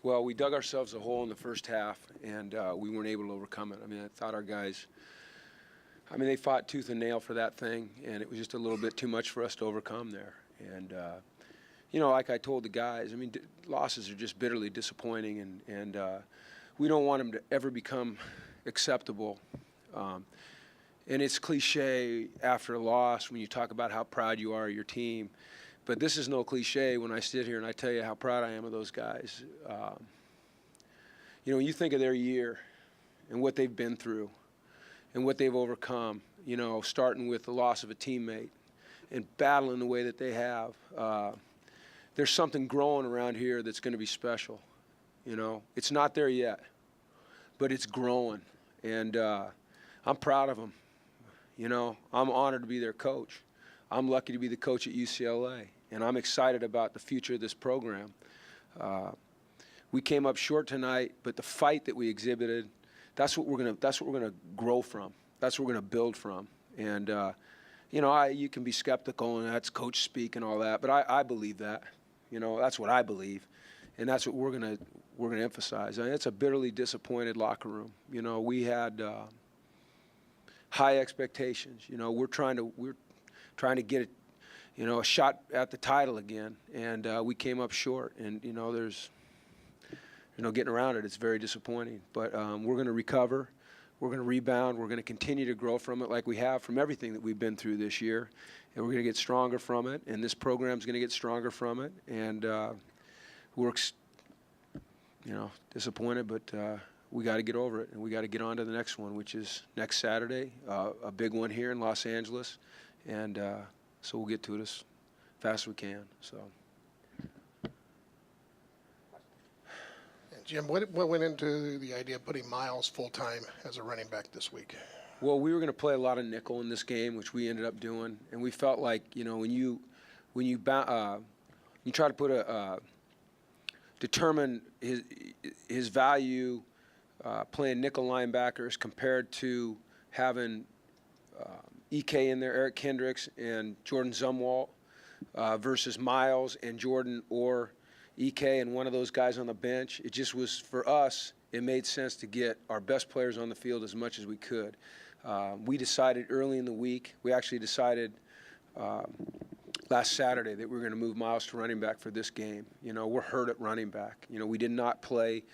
Well, we dug ourselves a hole in the first half, and we weren't able to overcome it. I mean, I thought our guys, they fought tooth and nail for that thing, and it was just a little bit too much for us to overcome there. And, like I told the guys, losses are just bitterly disappointing, and we don't want them to ever become acceptable. And it's cliche after a loss when you talk about how proud you are of your team. But this is no cliche when I sit here and I tell you how proud I am of those guys. When you think of their year and what they've been through and what they've overcome, starting with the loss of a teammate and battling the way that they have, there's something growing around here that's going to be special. It's not there yet, but it's growing. And I'm proud of them. I'm honored to be their coach. I'm lucky to be the coach at UCLA, and I'm excited about the future of this program. We came up short tonight, but the fight that we exhibited, that's what we're gonna grow from. That's what we're gonna build from. And you can be skeptical, and that's coach speak and all that, but I believe that. That's what I believe, and that's what we're gonna emphasize. It's a bitterly disappointed locker room. We had high expectations. We're trying to get it, a shot at the title again, and we came up short. And there's getting around it. It's very disappointing, but we're going to recover. We're going to rebound. We're going to continue to grow from it, like we have from everything that we've been through this year, and we're going to get stronger from it. And this program's going to get stronger from it. And we're disappointed, but we got to get over it, and we got to get on to the next one, which is next Saturday, a big one here in Los Angeles. And so we'll get to it as fast as we can. So, and Jim, what went into the idea of putting Miles full-time as a running back this week? Well, we were going to play a lot of nickel in this game, which we ended up doing, and we felt like when you try to put determine his value playing nickel linebackers compared to having EK in there, Eric Kendricks and Jordan Zumwalt versus Miles and Jordan or EK and one of those guys on the bench. It just was, for us, it made sense to get our best players on the field as much as we could. We decided early in the week, we actually decided last Saturday that we were going to move Miles to running back for this game. We're hurt at running back. We did not play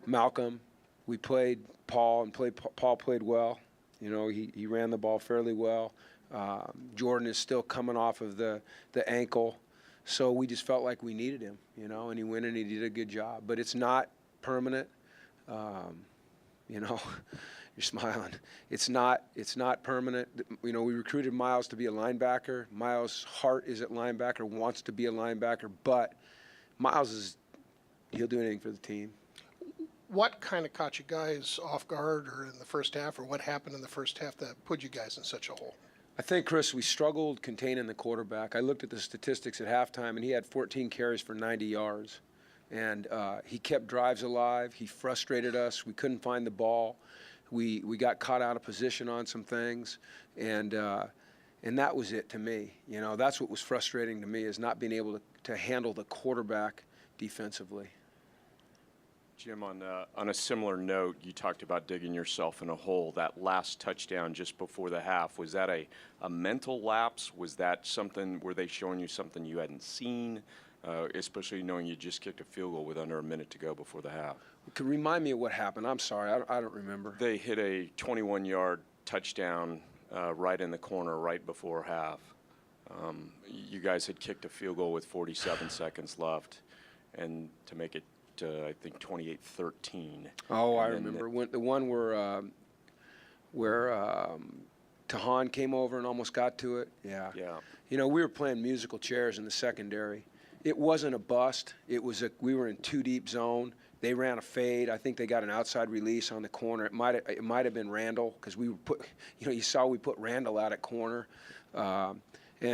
Malcolm. We played Paul, and Paul played well. He ran the ball fairly well. Jordan is still coming off of the ankle, so we just felt like we needed him, and he went and he did a good job. But it's not permanent. You're smiling. It's not permanent. We recruited Miles to be a linebacker. Miles' heart is at linebacker, wants to be a linebacker, but he'll do anything for the team. What kind of caught you guys off guard or in the first half, or what happened in the first half that put you guys in such a hole? I think, Chris, we struggled containing the quarterback. I looked at the statistics at halftime, and he had 14 carries for 90 yards. And he kept drives alive. He frustrated us. We couldn't find the ball. We got caught out of position on some things. And that was it to me. That's what was frustrating to me, is not being able to handle the quarterback defensively. Jim, on a similar note, you talked about digging yourself in a hole. That last touchdown just before the half, was that a mental lapse? Was that something, were they showing you something you hadn't seen, especially knowing you just kicked a field goal with under a minute to go before the half? Could remind me of what happened? I'm sorry, I don't remember. They hit a 21-yard touchdown right in the corner right before half. You guys had kicked a field goal with 47 seconds left, and to make it I think 28-13. Oh, I remember the one where Tahan came over and almost got to it. Yeah. We were playing musical chairs in the secondary. It wasn't a bust. We were in two deep zone. They ran a fade. I think they got an outside release on the corner. It might have been Randall, because we put you saw we put Randall out at corner, and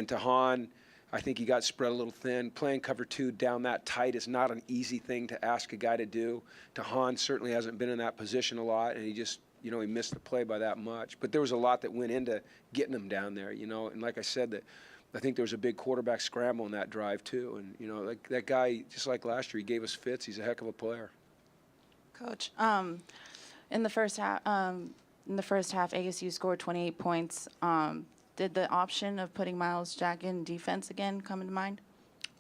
Tahan, I think he got spread a little thin. Playing cover two down that tight is not an easy thing to ask a guy to do. Tahan certainly hasn't been in that position a lot, and he just, he missed the play by that much. But there was a lot that went into getting him down there, and like I said, that I think there was a big quarterback scramble in that drive too. And you know, like that guy, just like last year, he gave us fits. He's a heck of a player. Coach, in the first half, ASU scored 28 points. Did the option of putting Miles Jack in defense again come into mind?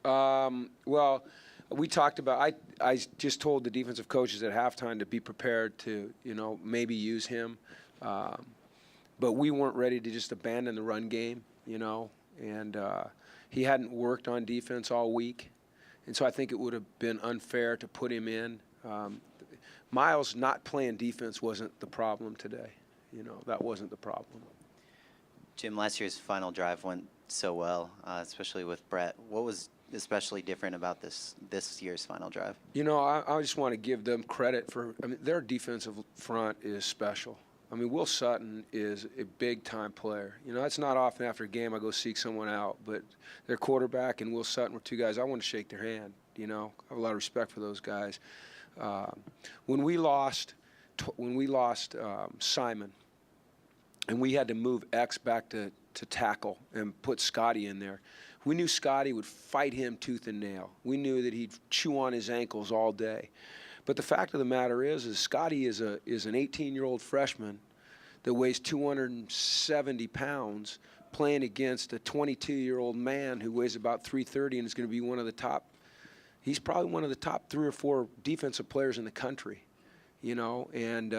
Well, we talked about. I just told the defensive coaches at halftime to be prepared to, you know, maybe use him, but we weren't ready to just abandon the run game, you know. And he hadn't worked on defense all week, and so I think it would have been unfair to put him in. Miles not playing defense wasn't the problem today. You know, that wasn't the problem. Jim, last year's final drive went so well, especially with Brett. What was especially different about this year's final drive? You know, I just want to give them credit for, I mean, their defensive front is special. I mean, Will Sutton is a big-time player. You know, it's not often after a game I go seek someone out, but their quarterback and Will Sutton were two guys I want to shake their hand. You know, I have a lot of respect for those guys. When we lost Simon, and we had to move X back to tackle and put Scotty in there, we knew Scotty would fight him tooth and nail. We knew that he'd chew on his ankles all day. But the fact of the matter is Scotty is an 18-year-old freshman that weighs 270 pounds playing against a 22-year-old man who weighs about 330 and is going to be one of the top. He's probably one of the top 3 or 4 defensive players in the country, you know, and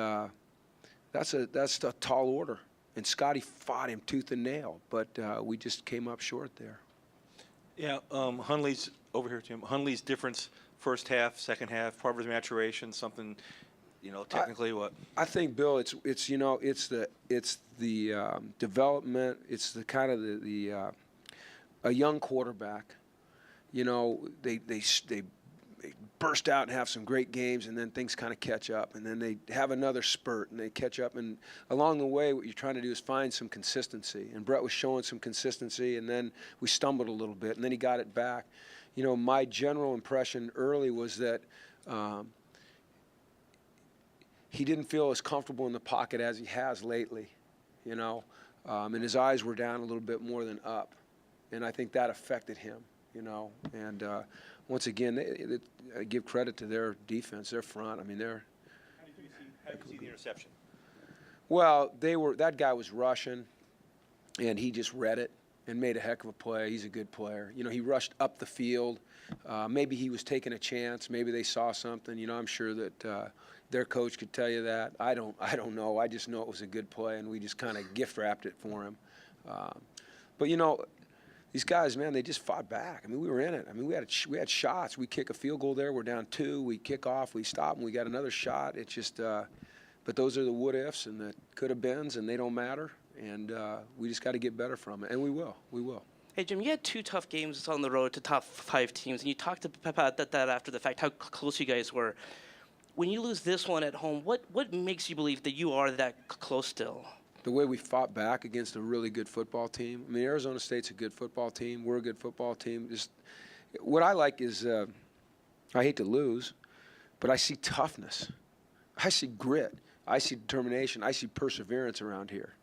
that's a tall order. And Scotty fought him tooth and nail, but we just came up short there. Yeah, Hundley's over here, Jim. Hundley's difference, first half, second half, part of his maturation, something, you know, technically what? I think, Bill, it's you know, it's the development, it's the kind of a young quarterback. You know, they burst out and have some great games, and then things kind of catch up, and then they have another spurt, and they catch up. And along the way, what you're trying to do is find some consistency. And Brett was showing some consistency, and then we stumbled a little bit, and then he got it back. You know, my general impression early was that he didn't feel as comfortable in the pocket as he has lately, you know, and his eyes were down a little bit more than up, and I think that affected him, you know. And once again, I give credit to their defense, their front. I mean, they're. How did you see the interception? Well, that guy was rushing, and he just read it and made a heck of a play. He's a good player. You know, he rushed up the field. Maybe he was taking a chance. Maybe they saw something. You know, I'm sure that their coach could tell you that. I don't know. I just know it was a good play, and we just kind of gift wrapped it for him. But you know, these guys, man, they just fought back. I mean, we were in it. I mean, we had shots. We kick a field goal there. We're down 2. We kick off. We stop, and we got another shot. It's just, but those are the what ifs and the could have beens, and they don't matter. And we just got to get better from it, and we will. We will. Hey, Jim, you had 2 tough games on the road to top 5 teams, and you talked about that after the fact, how close you guys were. When you lose this one at home, what makes you believe that you are that close still? The way we fought back against a really good football team. I mean, Arizona State's a good football team. We're a good football team. Just what I like is I hate to lose, but I see toughness. I see grit. I see determination. I see perseverance around here,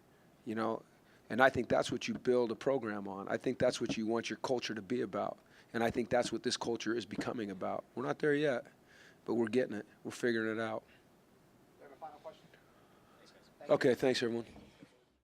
you know, and I think that's what you build a program on. I think that's what you want your culture to be about, and I think that's what this culture is becoming about. We're not there yet, but we're getting it. We're figuring it out. Okay, thanks, everyone.